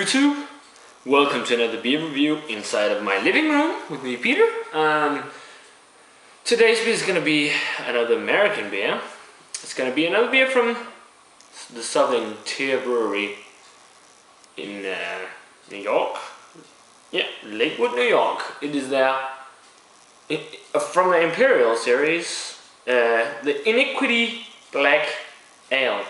YouTube, welcome to another beer review inside of my living room with me, Peter. Today's beer is going to be another American beer. It's going to be another beer from the Southern Tier Brewery in New York. Yeah, Lakewood, New York. It is from the Imperial series, the Iniquity Black Ale.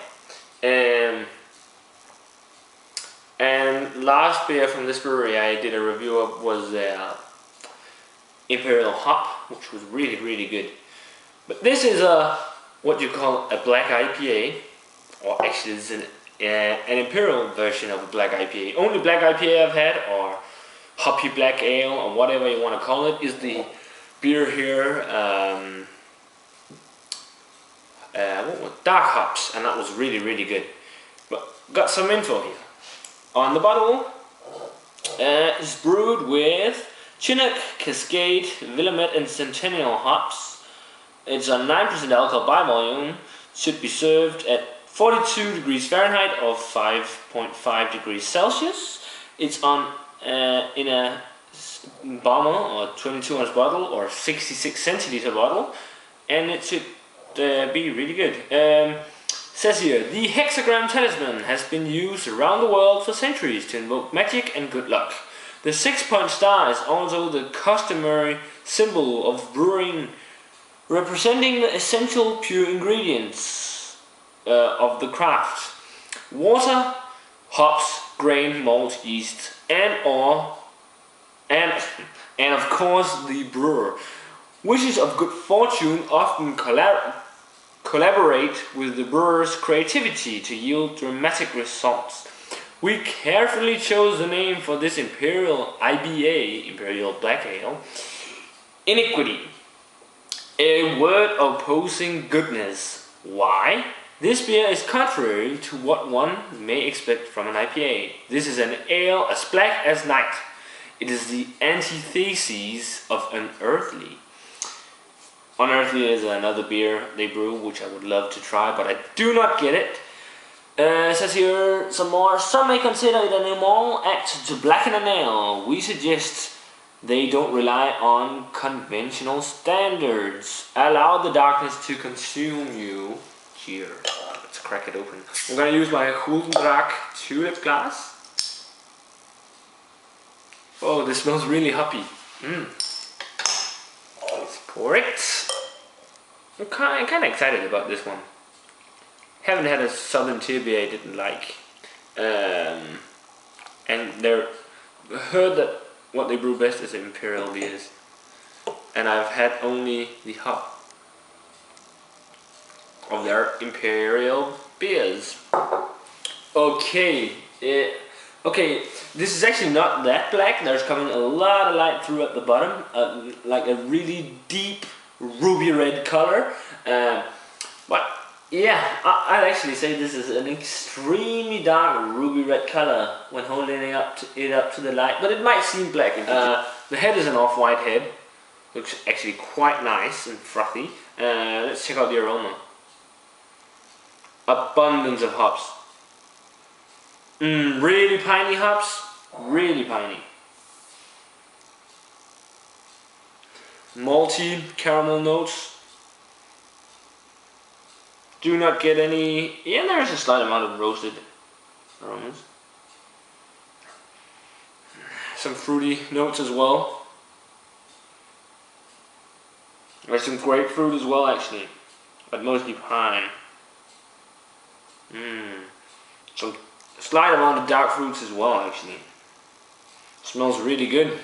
And last beer from this brewery I did a review of was Imperial Hop, which was really good. But this is what you call a black IPA, or actually it's an Imperial version of a black IPA. Only black IPA I've had, or hoppy black ale, or whatever you want to call it, is the beer here. Dark hops, and that was really good. But got some info here. On the bottle, it's brewed with Chinook, Cascade, Willamette and Centennial hops. It's a 9% alcohol by volume. Should be served at 42 degrees Fahrenheit or 5.5 degrees Celsius. It's on in a bomber or 22 ounce bottle or 66 centiliter bottle, and it should be really good. Says here, the hexagram talisman has been used around the world for centuries to invoke magic and good luck. The 6-point star is also the customary symbol of brewing, representing the essential pure ingredients of the craft: water, hops, grain, malt, yeast, and of course the brewer. Wishes of good fortune often collaborate with the brewer's creativity to yield dramatic results. We carefully chose the name for this Imperial IBA, Imperial Black Ale, Iniquity, a word opposing goodness. Why? This beer is contrary to what one may expect from an IPA. This is an ale as black as night. It is the antithesis of unearthly. Unearthly is another beer they brew, which I would love to try, but I do not get it. It says here some more. Some may consider it an immoral act to blacken an ale. We suggest they don't rely on conventional standards. Allow the darkness to consume you. Cheers. Let's crack it open. I'm gonna use my Guldendraak tulip glass. Oh, this smells really hoppy. Let's pour it. I'm kind of excited about this one. Haven't had a Southern Tier beer I didn't like. And heard that what they brew best is Imperial beers. And I've had only the hop of their Imperial beers. Okay, this is actually not that black. There's coming a lot of light through at the bottom, like a really deep ruby red color. But yeah, I'd actually say this is an extremely dark ruby red color when holding it up to the light. But it might seem black. The head is an off-white head. Looks actually quite nice and frothy. Let's check out the aroma. Abundance of hops. Really piney hops. Really piney. Malty caramel notes. Do not get any. Yeah, there is a slight amount of roasted aromas. Some fruity notes as well. There's some grapefruit as well, actually, but mostly pine. Some slight amount of dark fruits as well, actually. Smells really good.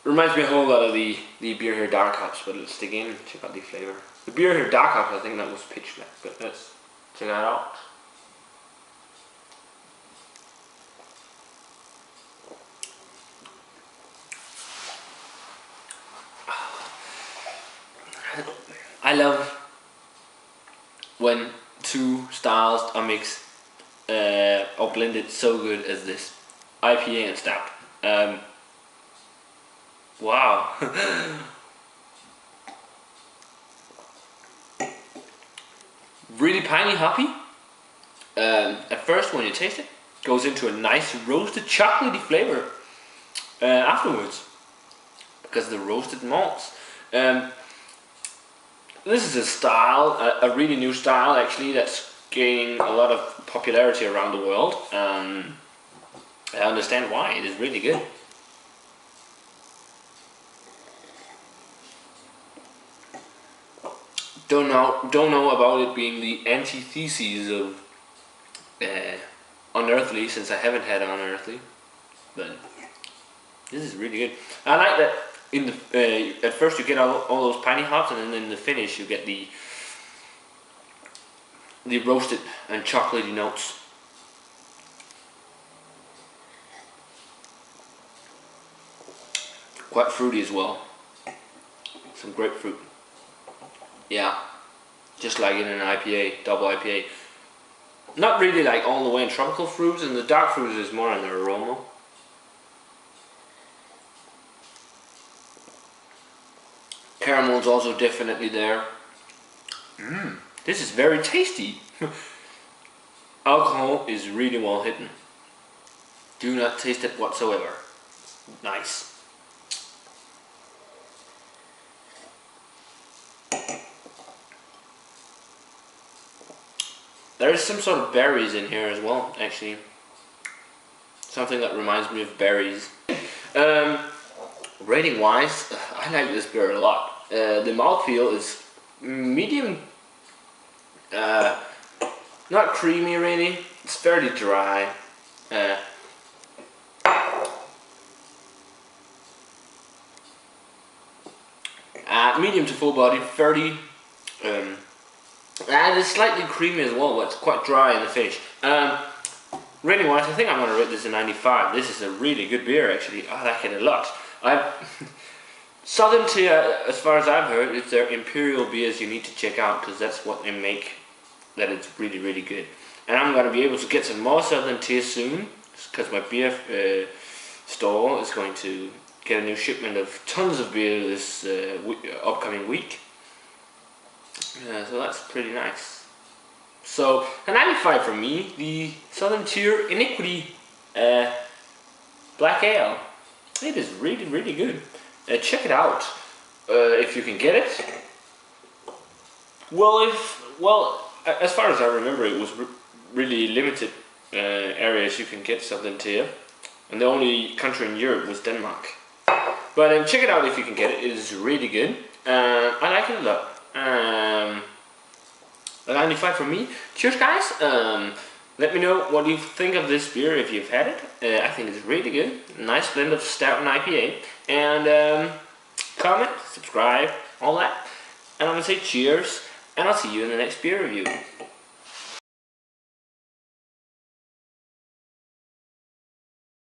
Reminds me a whole lot of the beer here Dark Hops, but let's dig in and check out the flavor. The beer here Dark Hops, I think that was pitch black, but let's check that out. I love when two styles are mixed or blended so good as this. IPA and Stout. Wow. Really piney hoppy. At first when you taste it, goes into a nice roasted chocolatey flavor afterwards, because of the roasted malts. This is a style, a really new style actually, that's gaining a lot of popularity around the world. I understand why. It is really good. Don't know about it being the antithesis of Unearthly, since I haven't had Unearthly, but this is really good. I like that in the at first you get all those piney hops, and then in the finish you get the roasted and chocolatey notes. Quite fruity as well. Some grapefruit. Yeah, just like in an IPA, double IPA. Not really like all the way in tropical fruits, and the dark fruits is more in the aroma. Caramel's also definitely there. This is very tasty. Alcohol is really well hidden. Do not taste it whatsoever. Nice. There is some sort of berries in here as well, actually. Something that reminds me of berries. Rating wise, I like this beer a lot. The mouthfeel is medium, not creamy really, it's fairly dry. Medium to full body, 30. And it's slightly creamy as well, but it's quite dry in the finish. Rating wise, I think I'm going to rate this a 95. This is a really good beer actually. I like it a lot. Southern Tier, as far as I've heard, it's their Imperial beers you need to check out, because that's what they make, that it's really, really good. And I'm going to be able to get some more Southern Tier soon, because my beer store is going to get a new shipment of tons of beer this upcoming week. So that's pretty nice. So a 95 from me, the Southern Tier Iniquity Black Ale. It is really, really good. Check it out if you can get it. Well, as far as I remember, it was really limited areas you can get Southern Tier, and the only country in Europe was Denmark. But check it out if you can get it. It is really good. I like it a lot. A 95 from me. Cheers, guys. Let me know what you think of this beer if you've had it. I think it's really good. Nice blend of stout and IPA. And comment, subscribe, all that. And I'm gonna say cheers, and I'll see you in the next beer review.